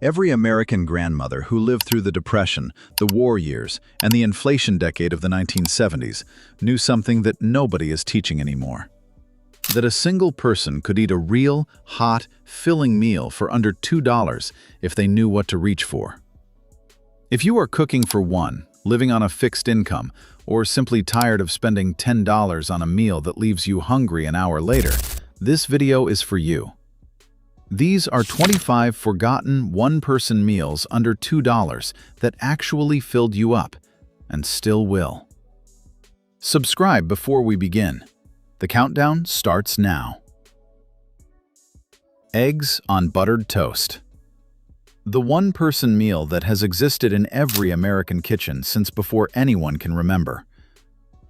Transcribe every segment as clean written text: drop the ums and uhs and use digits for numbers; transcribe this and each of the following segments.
Every American grandmother who lived through the Depression, the war years, and the inflation decade of the 1970s knew something that nobody is teaching anymore. That a single person could eat a real, hot, filling meal for under $2 if they knew what to reach for. If you are cooking for one, living on a fixed income, or simply tired of spending $10 on a meal that leaves you hungry an hour later, this video is for you. These are 25 forgotten one-person meals under $2 that actually filled you up, and still will. Subscribe before we begin. The countdown starts now. Eggs on buttered toast. The one-person meal that has existed in every American kitchen since before anyone can remember.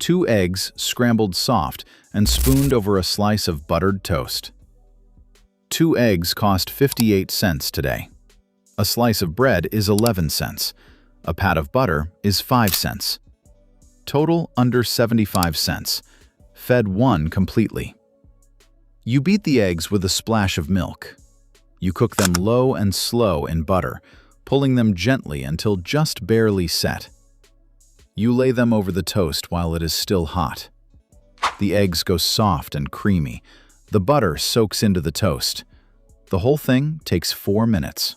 2 eggs scrambled soft and spooned over a slice of buttered toast. 2 eggs cost 58 cents today. A slice of bread is 11 cents. A pat of butter is 5 cents. Total under 75 cents. Fed one completely. You beat the eggs with a splash of milk. You cook them low and slow in butter, pulling them gently until just barely set. You lay them over the toast while it is still hot. The eggs go soft and creamy. The butter soaks into the toast. The whole thing takes 4 minutes.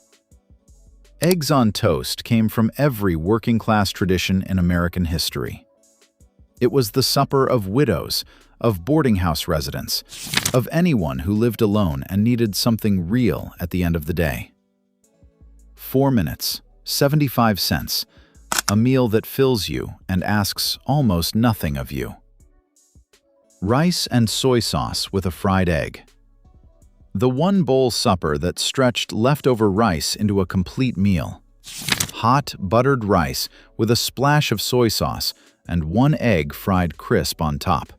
Eggs on toast came from every working-class tradition in American history. It was the supper of widows, of boarding house residents, of anyone who lived alone and needed something real at the end of the day. 4 minutes, 75 cents, a meal that fills you and asks almost nothing of you. Rice and soy sauce with a fried egg. The one-bowl supper that stretched leftover rice into a complete meal. Hot, buttered rice with a splash of soy sauce and 1 egg fried crisp on top.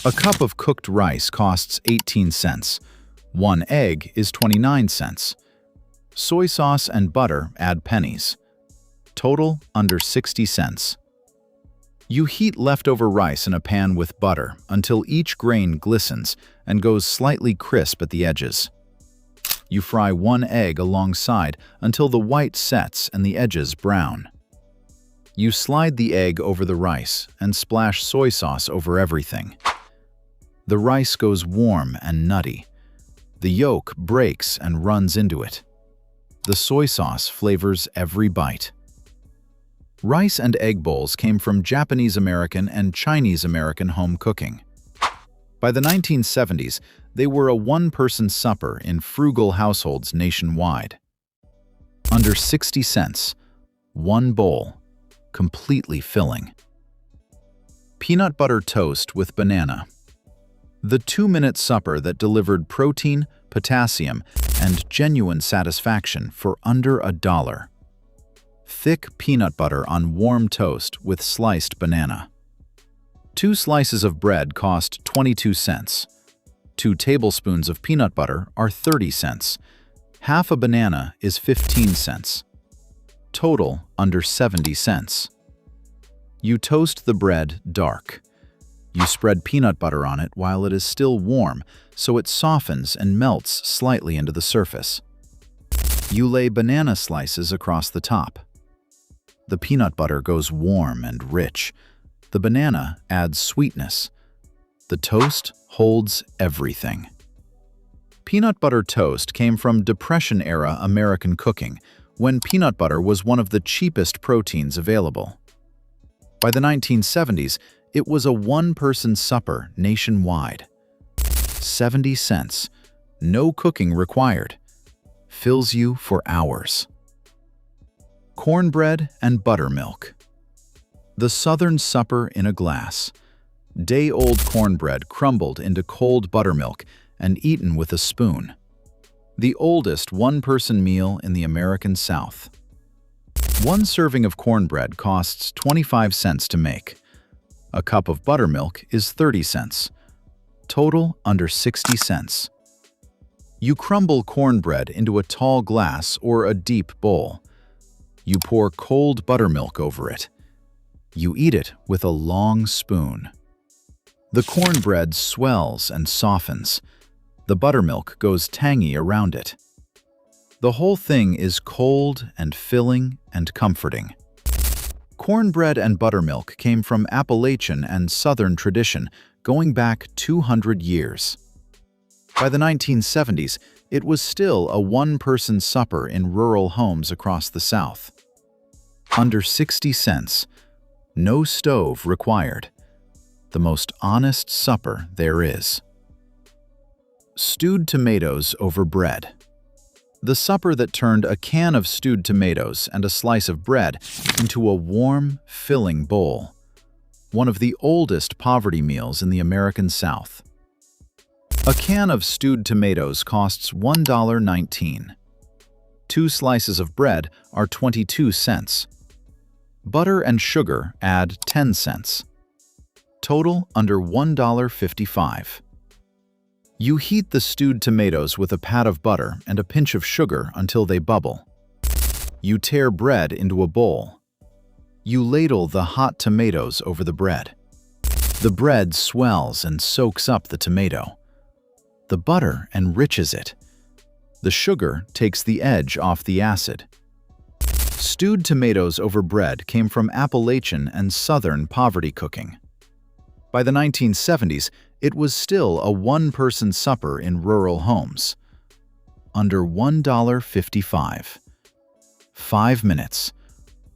A cup of cooked rice costs 18 cents. 1 egg is 29 cents. Soy sauce and butter add pennies. Total under 60 cents. You heat leftover rice in a pan with butter until each grain glistens and goes slightly crisp at the edges. You fry 1 egg alongside until the white sets and the edges brown. You slide the egg over the rice and splash soy sauce over everything. The rice goes warm and nutty. The yolk breaks and runs into it. The soy sauce flavors every bite. Rice and egg bowls came from Japanese-American and Chinese-American home cooking. By the 1970s, they were a one-person supper in frugal households nationwide. Under 60 cents, 1 bowl, completely filling. Peanut butter toast with banana. The 2-minute supper that delivered protein, potassium, and genuine satisfaction for under $1. Thick peanut butter on warm toast with sliced banana. 2 slices of bread cost 22 cents. 2 tablespoons of peanut butter are 30 cents. Half a banana is 15 cents. Total under 70 cents. You toast the bread dark. You spread peanut butter on it while it is still warm, so it softens and melts slightly into the surface. You lay banana slices across the top. The peanut butter goes warm and rich. The banana adds sweetness. The toast holds everything. Peanut butter toast came from Depression-era American cooking, when peanut butter was one of the cheapest proteins available. By the 1970s, it was a one-person supper nationwide. 70 cents, no cooking required. Fills you for hours. Cornbread and buttermilk. The Southern supper in a glass. Day-old cornbread crumbled into cold buttermilk and eaten with a spoon. The oldest one-person meal in the American South. 1 serving of cornbread costs 25 cents to make. A cup of buttermilk is 30 cents. Total under 60 cents. You crumble cornbread into a tall glass or a deep bowl. You pour cold buttermilk over it. You eat it with a long spoon. The cornbread swells and softens. The buttermilk goes tangy around it. The whole thing is cold and filling and comforting. Cornbread and buttermilk came from Appalachian and Southern tradition going back 200 years. By the 1970s, it was still a one-person supper in rural homes across the South. Under 60 cents, no stove required. The most honest supper there is. Stewed tomatoes over bread. The supper that turned a can of stewed tomatoes and a slice of bread into a warm, filling bowl. One of the oldest poverty meals in the American South. A can of stewed tomatoes costs $1.19. 2 slices of bread are 22 cents. Butter and sugar add 10 cents. Total under $1.55. You heat the stewed tomatoes with a pat of butter and a pinch of sugar until they bubble. You tear bread into a bowl. You ladle the hot tomatoes over the bread. The bread swells and soaks up the tomato. The butter enriches it. The sugar takes the edge off the acid. Stewed tomatoes over bread came from Appalachian and Southern poverty cooking. By the 1970s, it was still a one-person supper in rural homes. Under $1.55. 5 minutes.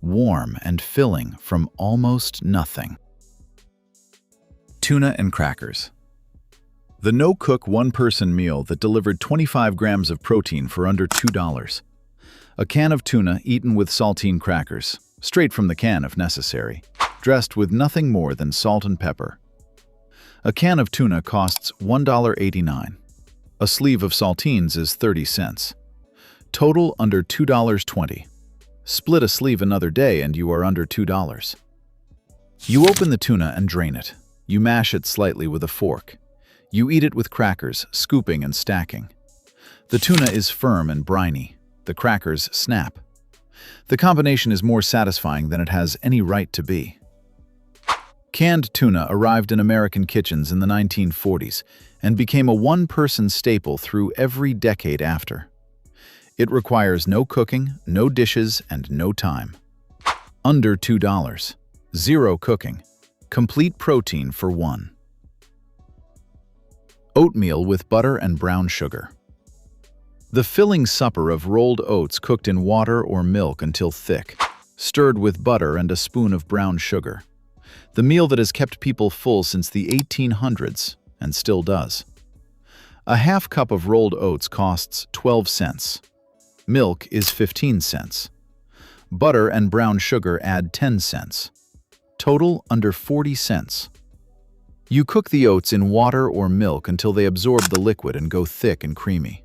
Warm and filling from almost nothing. Tuna and crackers. The no-cook one-person meal that delivered 25 grams of protein for under $2. A can of tuna eaten with saltine crackers, straight from the can if necessary, dressed with nothing more than salt and pepper. A can of tuna costs $1.89. A sleeve of saltines is 30 cents. Total under $2.20. Split a sleeve another day and you are under $2. You open the tuna and drain it. You mash it slightly with a fork. You eat it with crackers, scooping and stacking. The tuna is firm and briny. The crackers snap. The combination is more satisfying than it has any right to be. Canned tuna arrived in American kitchens in the 1940s and became a one-person staple through every decade after. It requires no cooking, no dishes, and no time. Under $2. Zero cooking. Complete protein for one. Oatmeal with butter and brown sugar. The filling supper of rolled oats cooked in water or milk until thick, stirred with butter and a spoon of brown sugar. The meal that has kept people full since the 1800s, and still does. A half cup of rolled oats costs 12 cents. Milk is 15 cents. Butter and brown sugar add 10 cents. Total under 40 cents. You cook the oats in water or milk until they absorb the liquid and go thick and creamy.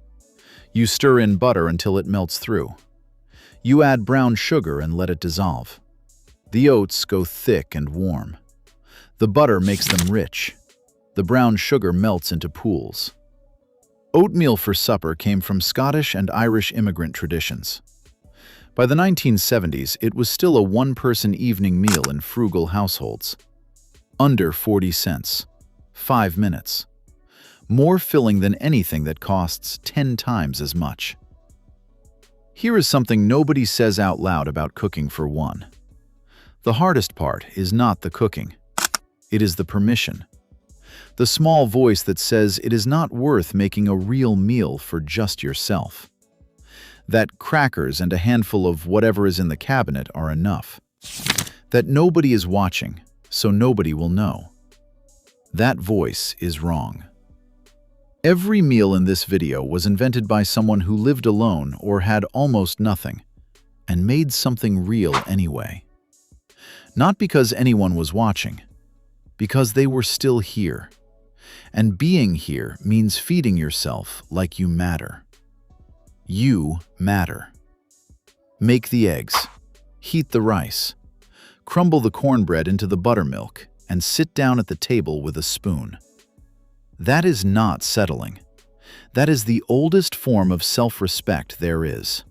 You stir in butter until it melts through. You add brown sugar and let it dissolve. The oats go thick and warm. The butter makes them rich. The brown sugar melts into pools. Oatmeal for supper came from Scottish and Irish immigrant traditions. By the 1970s, it was still a one-person evening meal in frugal households. Under 40 cents. 5 minutes. More filling than anything that costs 10 times as much. Here is something nobody says out loud about cooking for one. The hardest part is not the cooking. It is the permission. The small voice that says it is not worth making a real meal for just yourself. That crackers and a handful of whatever is in the cabinet are enough. That nobody is watching, so nobody will know. That voice is wrong. Every meal in this video was invented by someone who lived alone or had almost nothing, and made something real anyway. Not because anyone was watching, because they were still here. And being here means feeding yourself like you matter. You matter. Make the eggs. Heat the rice. Crumble the cornbread into the buttermilk and sit down at the table with a spoon. That is not settling. That is the oldest form of self-respect there is.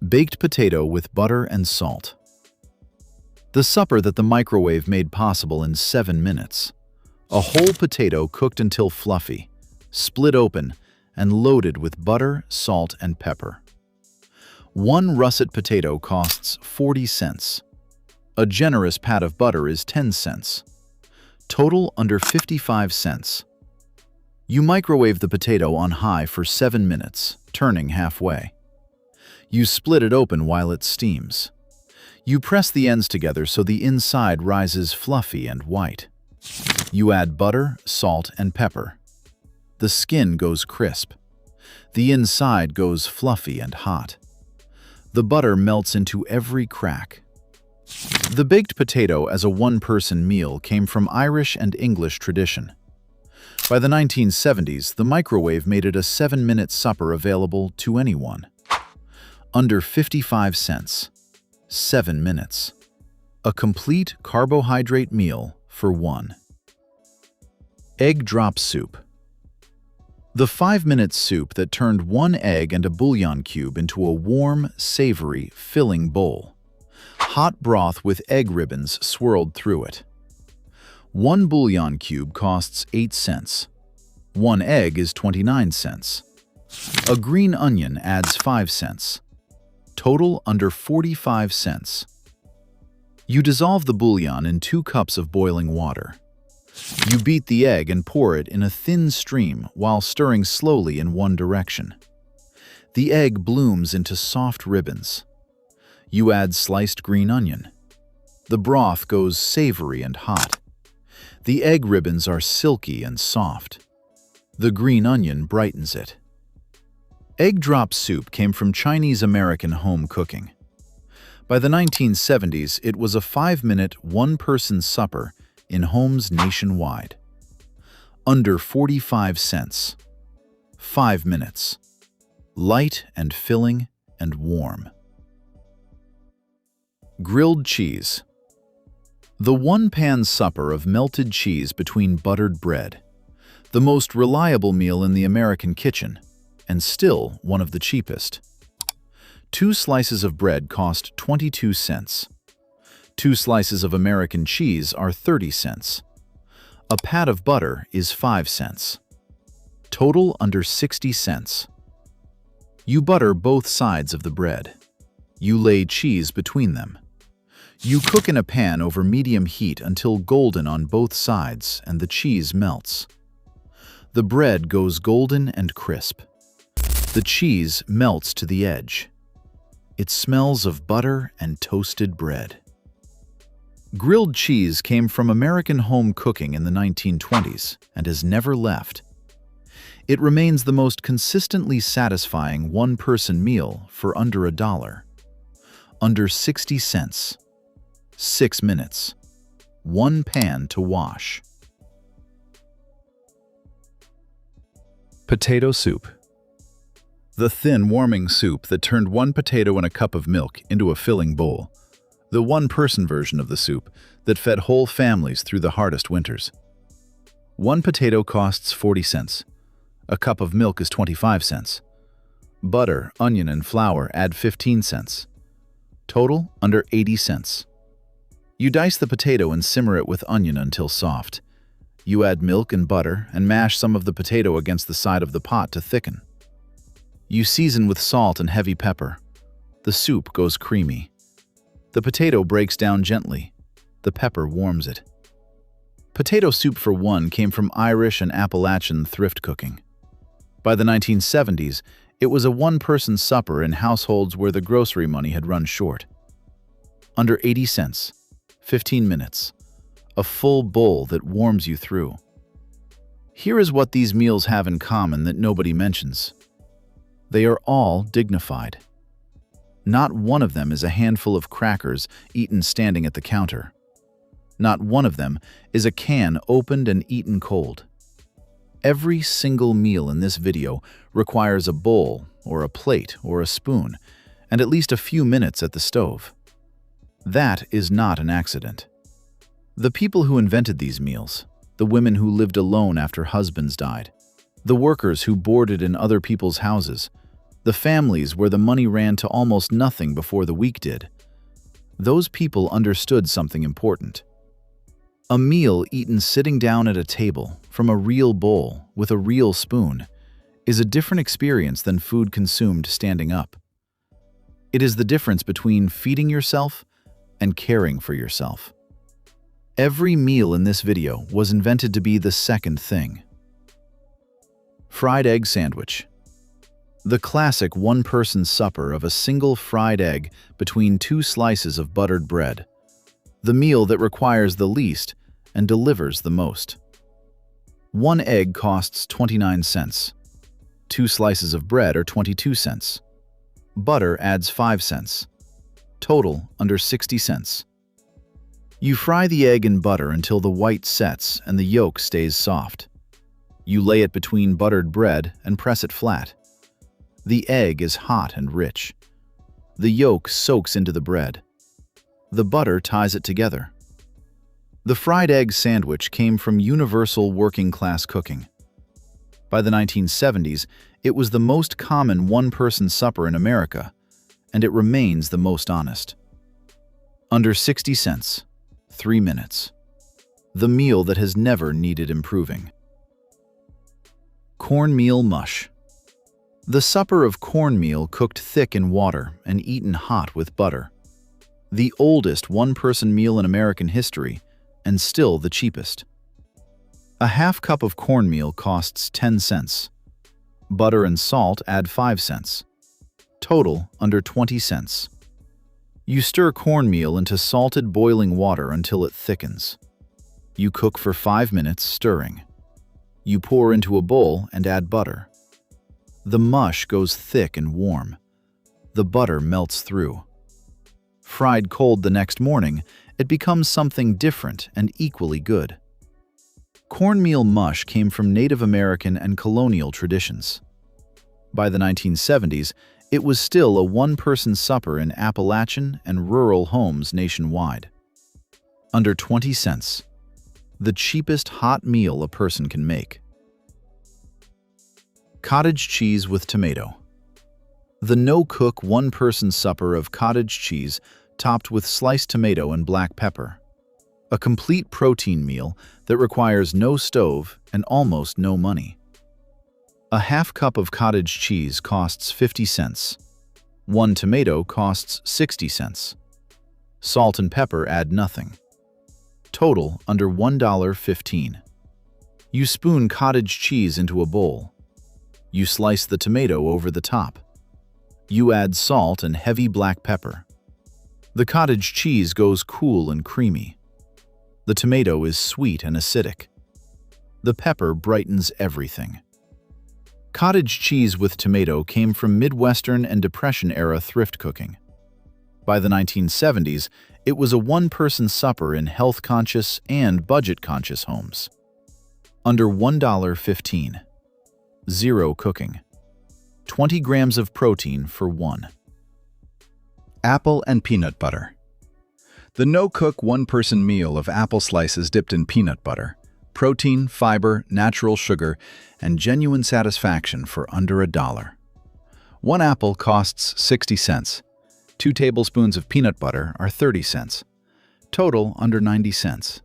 Baked potato with butter and salt. The supper that the microwave made possible in 7 minutes. A whole potato cooked until fluffy, split open, and loaded with butter, salt, and pepper. One russet potato costs 40 cents. A generous pat of butter is 10 cents. Total under 55 cents. You microwave the potato on high for 7 minutes, turning halfway. You split it open while it steams. You press the ends together so the inside rises fluffy and white. You add butter, salt, and pepper. The skin goes crisp. The inside goes fluffy and hot. The butter melts into every crack. The baked potato as a one-person meal came from Irish and English tradition. By the 1970s, the microwave made it a 7-minute supper available to anyone. Under 55 cents. 7 minutes. A complete carbohydrate meal for one. Egg drop soup. The 5-minute soup that turned one egg and a bouillon cube into a warm, savory, filling bowl. Hot broth with egg ribbons swirled through it. One bouillon cube costs 8 cents. One egg is 29 cents. A green onion adds 5 cents. Total under 45 cents. You dissolve the bouillon in 2 cups of boiling water. You beat the egg and pour it in a thin stream while stirring slowly in one direction. The egg blooms into soft ribbons. You add sliced green onion. The broth goes savory and hot. The egg ribbons are silky and soft. The green onion brightens it. Egg drop soup came from Chinese-American home cooking. By the 1970s, it was a 5-minute, one-person supper in homes nationwide. Under 45 cents. 5 minutes. Light and filling and warm. Grilled cheese. The one-pan supper of melted cheese between buttered bread. The most reliable meal in the American kitchen, and still one of the cheapest. 2 slices of bread cost 22 cents. 2 slices of American cheese are 30 cents. A pat of butter is 5 cents. Total under 60 cents. You butter both sides of the bread. You lay cheese between them. You cook in a pan over medium heat until golden on both sides and the cheese melts. The bread goes golden and crisp. The cheese melts to the edge. It smells of butter and toasted bread. Grilled cheese came from American home cooking in the 1920s and has never left. It remains the most consistently satisfying one-person meal for under $1. Under 60 cents. 6 minutes. One pan to wash. Potato soup. The thin, warming soup that turned one potato and a cup of milk into a filling bowl. The one-person version of the soup that fed whole families through the hardest winters. One potato costs 40 cents. A cup of milk is 25 cents. Butter, onion, and flour add 15 cents. Total under 80 cents. You dice the potato and simmer it with onion until soft. You add milk and butter and mash some of the potato against the side of the pot to thicken. You season with salt and heavy pepper. The soup goes creamy. The potato breaks down gently. The pepper warms it. Potato soup for one came from Irish and Appalachian thrift cooking. By the 1970s, it was a one-person supper in households where the grocery money had run short. Under 80 cents, 15 minutes, a full bowl that warms you through. Here is what these meals have in common that nobody mentions. They are all dignified. Not one of them is a handful of crackers eaten standing at the counter. Not one of them is a can opened and eaten cold. Every single meal in this video requires a bowl, or a plate, or a spoon, and at least a few minutes at the stove. That is not an accident. The people who invented these meals, the women who lived alone after husbands died, the workers who boarded in other people's houses, the families where the money ran to almost nothing before the week did, those people understood something important. A meal eaten sitting down at a table, from a real bowl, with a real spoon, is a different experience than food consumed standing up. It is the difference between feeding yourself and caring for yourself. Every meal in this video was invented to be the second thing. Fried egg sandwich. The classic one-person supper of a single fried egg between two slices of buttered bread. The meal that requires the least and delivers the most. One egg costs 29 cents. Two slices of bread are 22 cents. Butter adds 5 cents. Total under 60 cents. You fry the egg in butter until the white sets and the yolk stays soft. You lay it between buttered bread and press it flat. The egg is hot and rich. The yolk soaks into the bread. The butter ties it together. The fried egg sandwich came from universal working-class cooking. By the 1970s, it was the most common one-person supper in America, and it remains the most honest. Under 60 cents, 3 minutes. The meal that has never needed improving. Cornmeal mush. The supper of cornmeal cooked thick in water and eaten hot with butter. The oldest one-person meal in American history, and still the cheapest. A half cup of cornmeal costs 10 cents. Butter and salt add 5 cents. Total under 20 cents. You stir cornmeal into salted boiling water until it thickens. You cook for 5 minutes stirring. You pour into a bowl and add butter. The mush goes thick and warm. The butter melts through. Fried cold the next morning, it becomes something different and equally good. Cornmeal mush came from Native American and colonial traditions. By the 1970s, it was still a one-person supper in Appalachian and rural homes nationwide. Under 20 cents. The cheapest hot meal a person can make. Cottage cheese with tomato. The no-cook one-person supper of cottage cheese topped with sliced tomato and black pepper. A complete protein meal that requires no stove and almost no money. A half cup of cottage cheese costs 50 cents. One tomato costs 60 cents. Salt and pepper add nothing. Total under $1.15. You spoon cottage cheese into a bowl. You slice the tomato over the top. You add salt and heavy black pepper. The cottage cheese goes cool and creamy. The tomato is sweet and acidic. The pepper brightens everything. Cottage cheese with tomato came from Midwestern and Depression-era thrift cooking. By the 1970s, it was a one-person supper in health-conscious and budget-conscious homes. Under $1.15. Zero cooking. 20 grams of protein for one. Apple and peanut butter. The no-cook one-person meal of apple slices dipped in peanut butter. Protein, fiber, natural sugar, and genuine satisfaction for under $1. One apple costs 60 cents. 2 tablespoons of peanut butter are 30 cents. Total under 90 cents.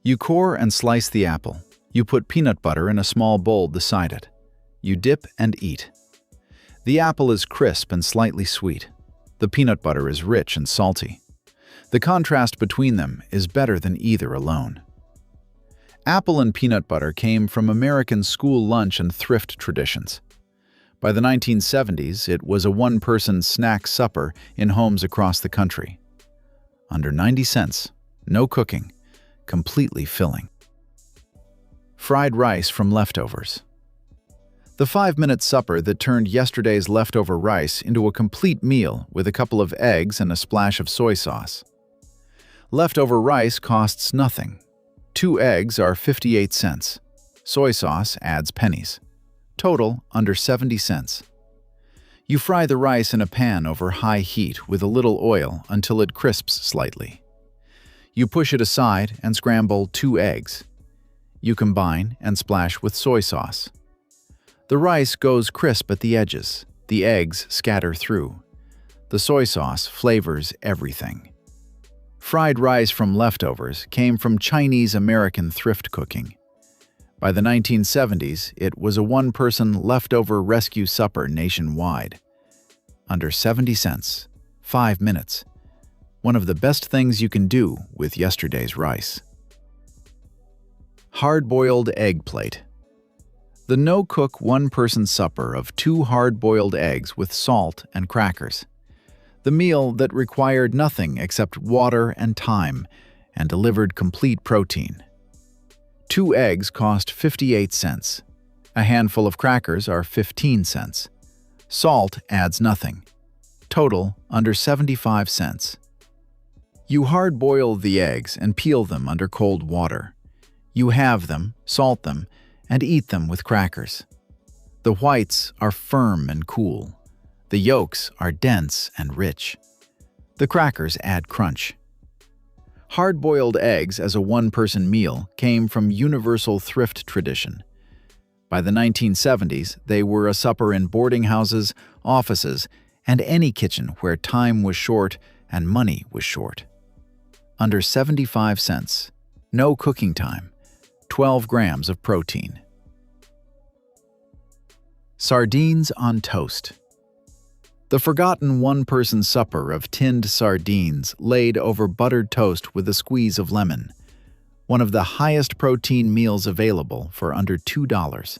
You core and slice the apple. You put peanut butter in a small bowl beside it. You dip and eat. The apple is crisp and slightly sweet. The peanut butter is rich and salty. The contrast between them is better than either alone. Apple and peanut butter came from American school lunch and thrift traditions. By the 1970s, it was a one-person snack supper in homes across the country. Under 90 cents, no cooking, completely filling. Fried rice from leftovers. The 5-minute supper that turned yesterday's leftover rice into a complete meal with a couple of eggs and a splash of soy sauce. Leftover rice costs nothing. 2 eggs are 58 cents. Soy sauce adds pennies. Total under 70 cents. You fry the rice in a pan over high heat with a little oil until it crisps slightly. You push it aside and scramble 2 eggs. You combine and splash with soy sauce. The rice goes crisp at the edges. The eggs scatter through. The soy sauce flavors everything. Fried rice from leftovers came from Chinese-American thrift cooking. By the 1970s, it was a one-person leftover rescue supper nationwide. Under 70 cents, 5 minutes. One of the best things you can do with yesterday's rice. Hard-boiled egg plate. The no-cook one-person supper of 2 hard-boiled eggs with salt and crackers. The meal that required nothing except water and time and delivered complete protein. 2 eggs cost 58 cents. A handful of crackers are 15 cents. Salt adds nothing. Total under 75 cents. You hard-boil the eggs and peel them under cold water. You halve them, salt them, and eat them with crackers. The whites are firm and cool. The yolks are dense and rich. The crackers add crunch. Hard-boiled eggs as a one-person meal came from universal thrift tradition. By the 1970s, they were a supper in boarding houses, offices, and any kitchen where time was short and money was short. Under 75 cents. No cooking time. 12 grams of protein. Sardines on toast. The forgotten one-person supper of tinned sardines laid over buttered toast with a squeeze of lemon. One of the highest protein meals available for under $2.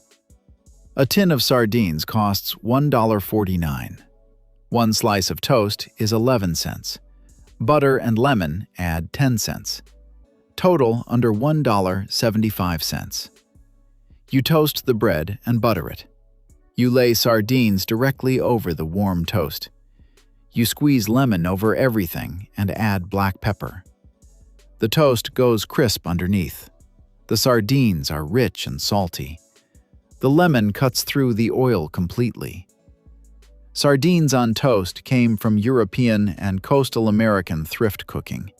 A tin of sardines costs $1.49. One slice of toast is 11 cents. Butter and lemon add 10 cents. Total under $1.75. You toast the bread and butter it. You lay sardines directly over the warm toast. You squeeze lemon over everything and add black pepper. The toast goes crisp underneath. The sardines are rich and salty. The lemon cuts through the oil completely. Sardines on toast came from European and coastal American thrift cooking.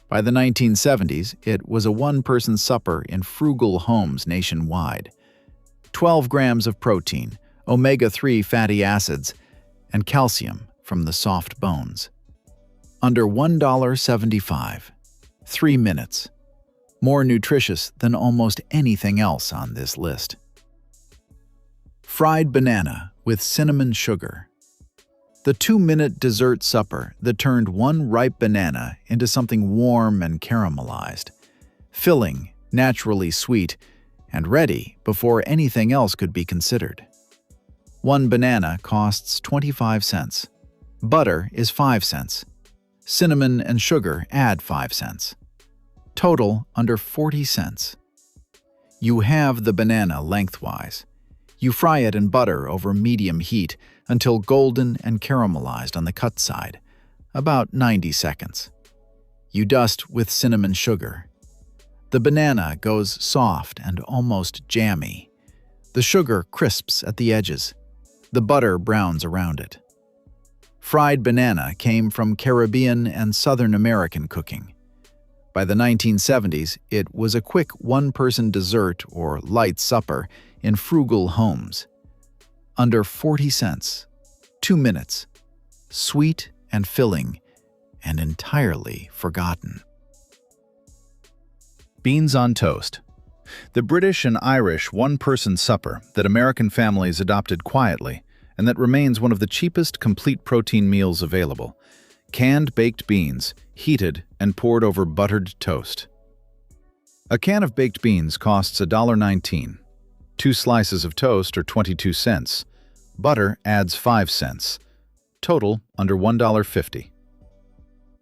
By the 1970s, it was a one-person supper in frugal homes nationwide. 12 grams of protein, omega-3 fatty acids, and calcium from the soft bones. Under $1.75. 3 minutes. More nutritious than almost anything else on this list. Fried banana with cinnamon sugar. The 2-minute dessert supper that turned one ripe banana into something warm and caramelized, filling, naturally sweet, and ready before anything else could be considered. One banana costs 25 cents. Butter is 5 cents. Cinnamon and sugar add 5 cents. Total under 40 cents. You halve the banana lengthwise. You fry it in butter over medium heat until golden and caramelized on the cut side, about 90 seconds. You dust with cinnamon sugar. The banana goes soft and almost jammy. The sugar crisps at the edges. The butter browns around it. Fried banana came from Caribbean and Southern American cooking. By the 1970s, it was a quick one-person dessert or light supper in frugal homes. Under 40 cents. 2 minutes. Sweet and filling, and entirely forgotten. Beans on toast. The British and Irish one-person supper that American families adopted quietly and that remains one of the cheapest complete protein meals available. Canned baked beans, heated and poured over buttered toast. A can of baked beans costs $1.19. 2 slices of toast are 22 cents. Butter adds 5 cents. Total under $1.50.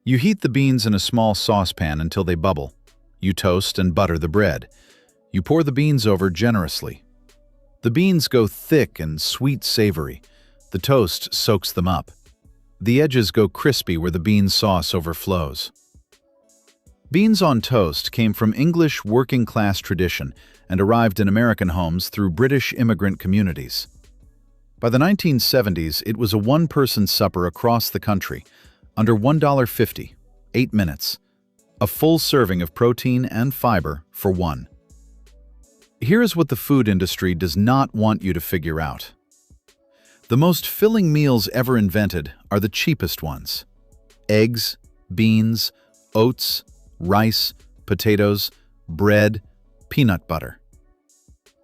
You heat the beans in a small saucepan until they bubble. You toast and butter the bread. You pour the beans over generously. The beans go thick and sweet savory. The toast soaks them up. The edges go crispy where the bean sauce overflows. Beans on toast came from English working-class tradition and arrived in American homes through British immigrant communities. By the 1970s, it was a one-person supper across the country, under $1.50, 8 minutes. A full serving of protein and fiber for one. Here is what the food industry does not want you to figure out. The most filling meals ever invented are the cheapest ones. Eggs, beans, oats, rice, potatoes, bread, peanut butter.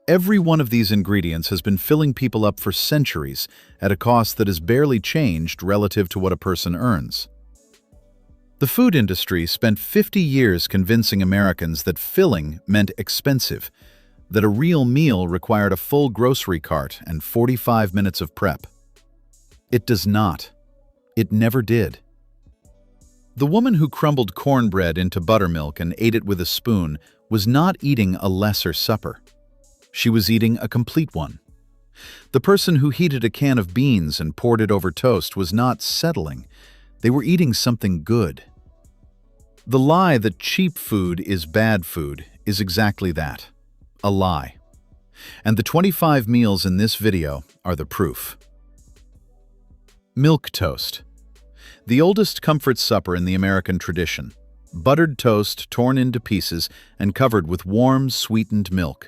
Every one of these ingredients has been filling people up for centuries at a cost that has barely changed relative to what a person earns. The food industry spent 50 years convincing Americans that filling meant expensive, that a real meal required a full grocery cart and 45 minutes of prep. It does not. It never did. The woman who crumbled cornbread into buttermilk and ate it with a spoon was not eating a lesser supper. She was eating a complete one. The person who heated a can of beans and poured it over toast was not settling. They were eating something good. The lie that cheap food is bad food is exactly that, a lie. And the 25 meals in this video are the proof. Milk toast. The oldest comfort supper in the American tradition. Buttered toast torn into pieces and covered with warm, sweetened milk.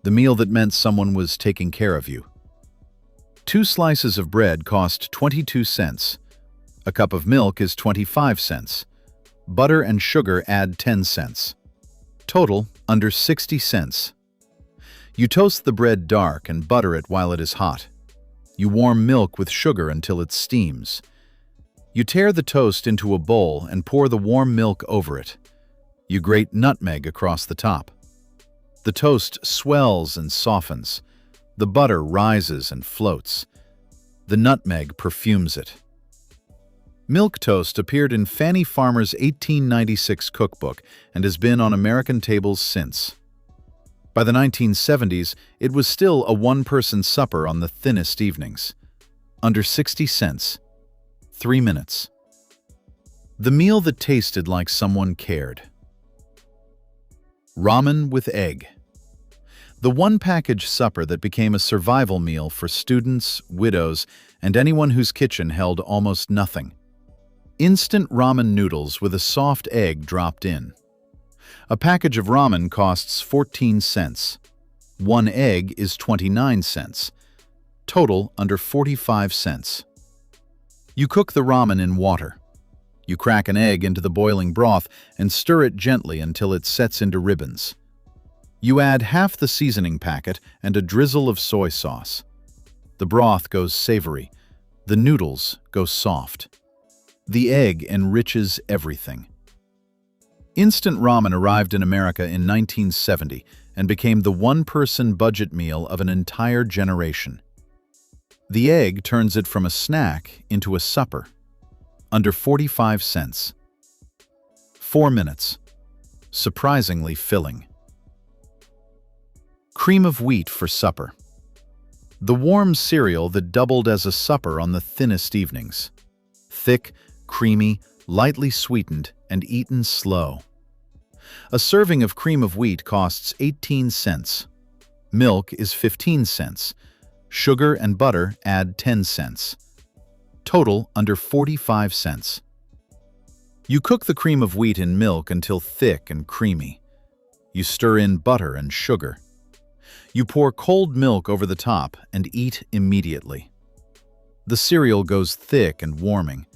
The meal that meant someone was taking care of you. 2 slices of bread cost 22 cents. A cup of milk is 25 cents. Butter and sugar add 10 cents. Total, under 60 cents. You toast the bread dark and butter it while it is hot. You warm milk with sugar until it steams. You tear the toast into a bowl and pour the warm milk over it. You grate nutmeg across the top. The toast swells and softens. The butter rises and floats. The nutmeg perfumes it. Milk toast appeared in Fannie Farmer's 1896 cookbook and has been on American tables since. By the 1970s, it was still a one-person supper on the thinnest evenings. Under 60 cents. 3 minutes. The meal that tasted like someone cared. Ramen with egg. The one-package supper that became a survival meal for students, widows, and anyone whose kitchen held almost nothing. Instant ramen noodles with a soft egg dropped in. A package of ramen costs 14 cents. 1 egg is 29 cents. Total under 45 cents. You cook the ramen in water. You crack an egg into the boiling broth and stir it gently until it sets into ribbons. You add half the seasoning packet and a drizzle of soy sauce. The broth goes savory. The noodles go soft. The egg enriches everything. Instant ramen arrived in America in 1970 and became the one-person budget meal of an entire generation. The egg turns it from a snack into a supper. Under 45 cents. 4 minutes. Surprisingly filling. Cream of wheat for supper. The warm cereal that doubled as a supper on the thinnest evenings. Thick, creamy, lightly sweetened, and eaten slow. A serving of cream of wheat costs 18 cents. Milk is 15 cents. Sugar and butter add 10 cents. Total under 45 cents. You cook the cream of wheat in milk until thick and creamy. You stir in butter and sugar. You pour cold milk over the top and eat immediately. The cereal goes thick and warming.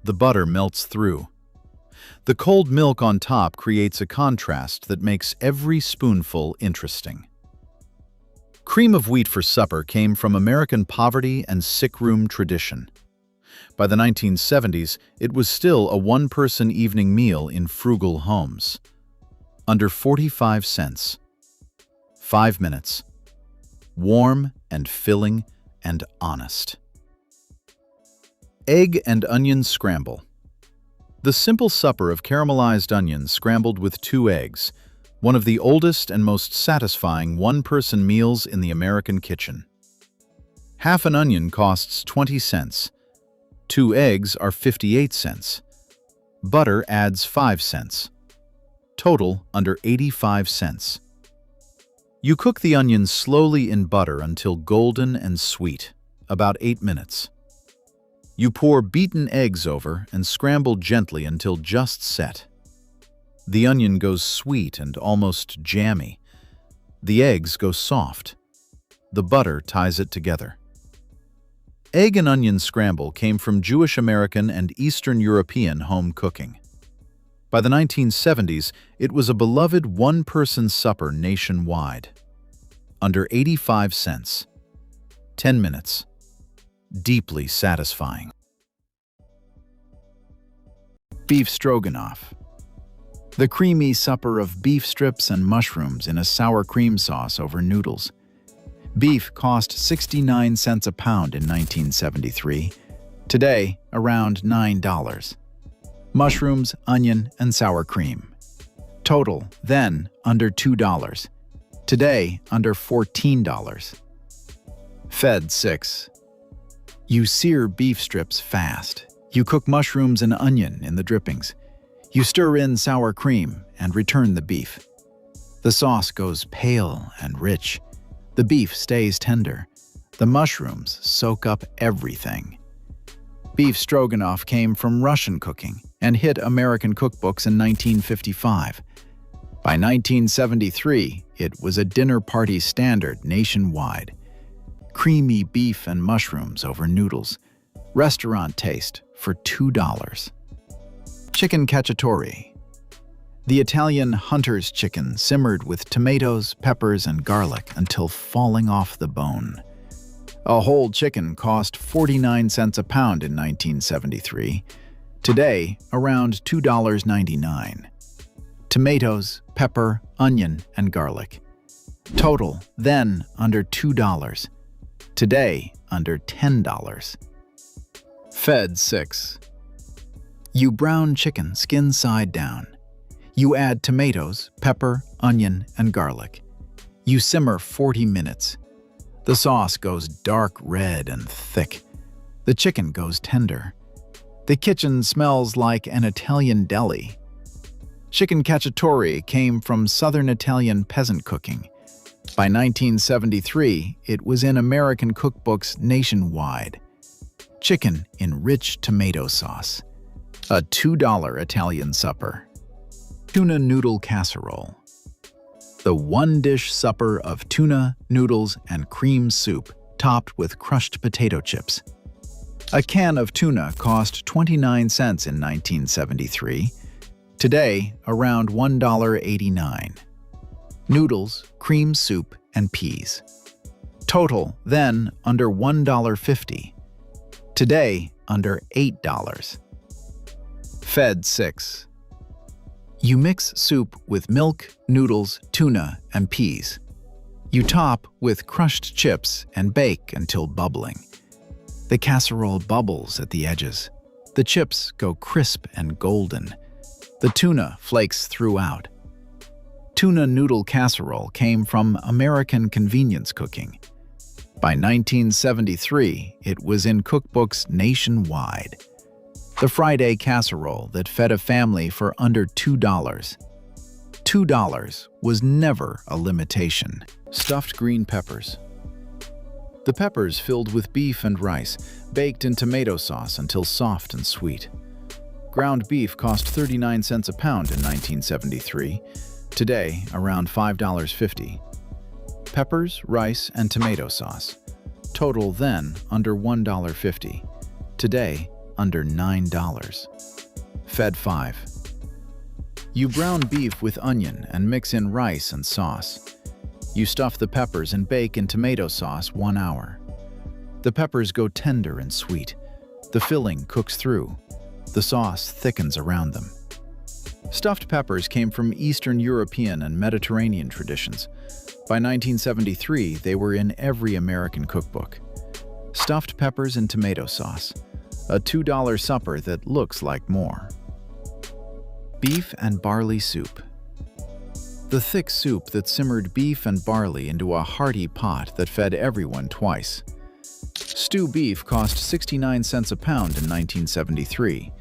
The butter melts through. The cold milk on top creates a contrast that makes every spoonful interesting. Cream of wheat for supper came from American poverty and sickroom tradition. By the 1970s, it was still a one-person evening meal in frugal homes. Under 45 cents. 5 minutes. Warm and filling and honest. Egg and onion scramble. The simple supper of caramelized onions scrambled with 2 eggs, one of the oldest and most satisfying one-person meals in the American kitchen. Half an onion costs 20 cents. 2 eggs are 58 cents. Butter adds 5 cents. Total under 85 cents. You cook the onions slowly in butter until golden and sweet, about 8 minutes. You pour beaten eggs over and scramble gently until just set. The onion goes sweet and almost jammy. The eggs go soft. The butter ties it together. Egg and onion scramble came from Jewish American and Eastern European home cooking. By the 1970s, it was a beloved one-person supper nationwide. under 85 cents. 10 minutes. Deeply satisfying. Beef stroganoff. The creamy supper of beef strips and mushrooms in a sour cream sauce over noodles. Beef cost 69 cents a pound in 1973. Today, around $9. Mushrooms, onion, and sour cream. Total, then, under $2. Today, under $14. Fed 6. You sear beef strips fast. You cook mushrooms and onion in the drippings. You stir in sour cream and return the beef. The sauce goes pale and rich. The beef stays tender. The mushrooms soak up everything. Beef stroganoff came from Russian cooking and hit American cookbooks in 1955. By 1973, it was a dinner party standard nationwide. Creamy beef and mushrooms over noodles. Restaurant taste for $2. Chicken cacciatore. The Italian hunter's chicken simmered with tomatoes, peppers, and garlic until falling off the bone. A whole chicken cost 49 cents a pound in 1973. Today, around $2.99. Tomatoes, pepper, onion, and garlic. Total, then, under $2. Today, under $10. Fed 6. You brown chicken skin side down. You add tomatoes, pepper, onion, and garlic. You simmer 40 minutes. The sauce goes dark red and thick. The chicken goes tender. The kitchen smells like an Italian deli. Chicken cacciatore came from southern Italian peasant cooking. By 1973, it was in American cookbooks nationwide. Chicken in rich tomato sauce. A $2 Italian supper. Tuna noodle casserole. The one-dish supper of tuna, noodles, and cream soup topped with crushed potato chips. A can of tuna cost 29 cents in 1973. Today, around $1.89. Noodles, cream soup, and peas. Total, then, under $1.50. Today, under $8. Fed 6. You mix soup with milk, noodles, tuna, and peas. You top with crushed chips and bake until bubbling. The casserole bubbles at the edges. The chips go crisp and golden. The tuna flakes throughout. Tuna noodle casserole came from American convenience cooking. By 1973, it was in cookbooks nationwide. The Friday casserole that fed a family for under $2. $2 was never a limitation. Stuffed green peppers. The peppers filled with beef and rice, baked in tomato sauce until soft and sweet. Ground beef cost 39 cents a pound in 1973. Today, around $5.50. Peppers, rice, and tomato sauce. Total then under $1.50. Today, under $9. Fed 5. You brown beef with onion and mix in rice and sauce. You stuff the peppers and bake in tomato sauce 1 hour. The peppers go tender and sweet. The filling cooks through. The sauce thickens around them. Stuffed peppers came from Eastern European and Mediterranean traditions. By 1973, they were in every American cookbook. Stuffed peppers and tomato sauce. A $2 supper that looks like more. Beef and barley soup. The thick soup that simmered beef and barley into a hearty pot that fed everyone twice. Stew beef cost 69 cents a pound in 1973.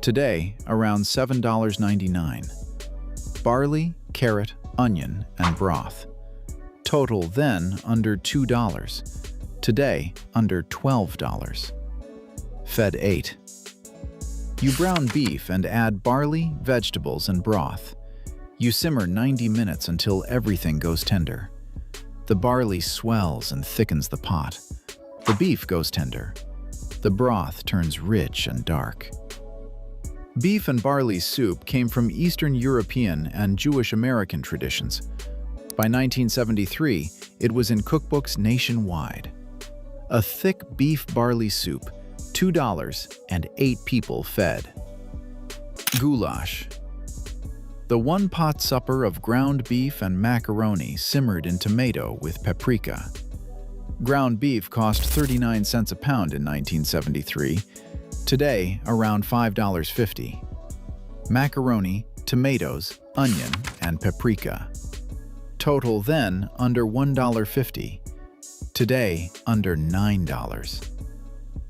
Today, around $7.99. Barley, carrot, onion, and broth. Total then under $2. Today, under $12. Fed 8. You brown beef and add barley, vegetables, and broth. You simmer 90 minutes until everything goes tender. The barley swells and thickens the pot. The beef goes tender. The broth turns rich and dark. Beef and barley soup came from Eastern European and Jewish American traditions. By 1973, it was in cookbooks nationwide. A thick beef barley soup, $2, and 8 people fed. Goulash. The one-pot supper of ground beef and macaroni simmered in tomato with paprika. Ground beef cost 39 cents a pound in 1973. Today, around $5.50. Macaroni, tomatoes, onion, and paprika. Total then under $1.50. Today, under $9.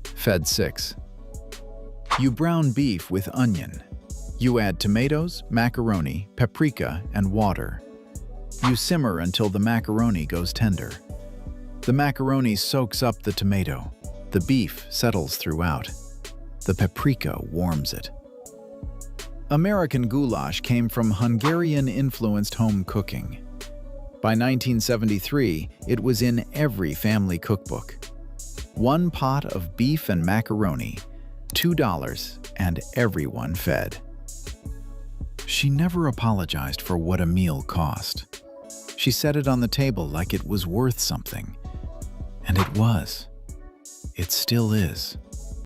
Fed 6. You brown beef with onion. You add tomatoes, macaroni, paprika, and water. You simmer until the macaroni goes tender. The macaroni soaks up the tomato. The beef settles throughout. The paprika warms it. American goulash came from Hungarian-influenced home cooking. By 1973, it was in every family cookbook. One pot of beef and macaroni, $2, and everyone fed. She never apologized for what a meal cost. She set it on the table like it was worth something. And it was. It still is.